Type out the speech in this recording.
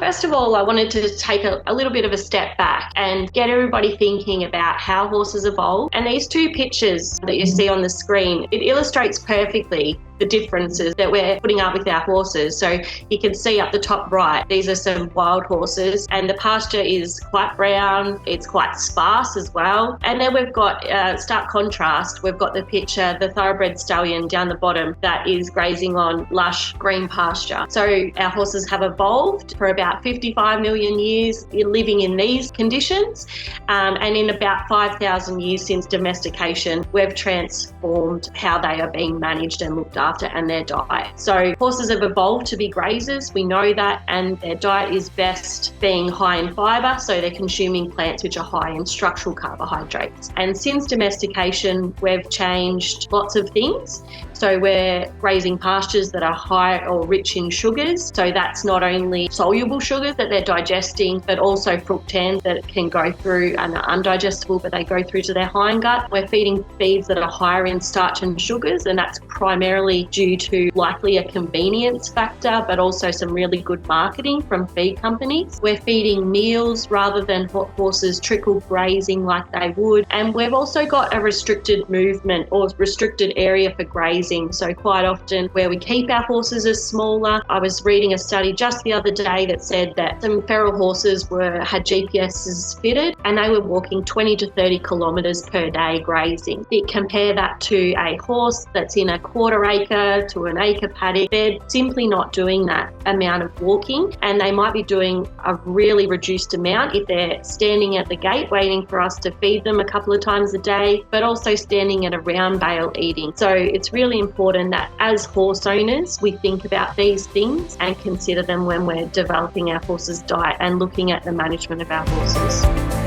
First of all, I wanted to take a little bit of a step back and get everybody thinking about how horses evolve. And these two pictures that you see on the screen, it illustrates perfectly the differences that we're putting up with our horses. So you can see up the top right, these are some wild horses, and the pasture is quite brown, it's quite sparse as well. And then we've got, stark contrast, we've got the picture, the thoroughbred stallion down the bottom that is grazing on lush green pasture. So our horses have evolved for about 55 million years living in these conditions, and in about 5,000 years since domestication, we've transformed how they are being managed and looked after and their diet. So horses have evolved to be grazers, we know that, and their diet is best being high in fibre, so they're consuming plants which are high in structural carbohydrates. And since domestication, we've changed lots of things. So we're grazing pastures that are high or rich in sugars. So that's not only soluble sugars that they're digesting, but also fructans that can go through and are undigestible, but they go through to their hindgut. We're feeding feeds that are higher in starch and sugars, and that's primarily due to likely a convenience factor, but also some really good marketing from feed companies. We're feeding meals rather than horses trickle grazing like they would. And we've also got a restricted movement or restricted area for grazing. So quite often where we keep our horses is smaller. I was reading a study just the other day that said that some feral horses had GPSs fitted and they were walking 20 to 30 kilometres per day grazing. You compare that to a horse that's in a quarter acre to an acre paddock. They're simply not doing that amount of walking, and they might be doing a really reduced amount if they're standing at the gate waiting for us to feed them a couple of times a day, but also standing at a round bale eating. So it's really important that as horse owners, we think about these things and consider them when we're developing our horse's diet and looking at the management of our horses.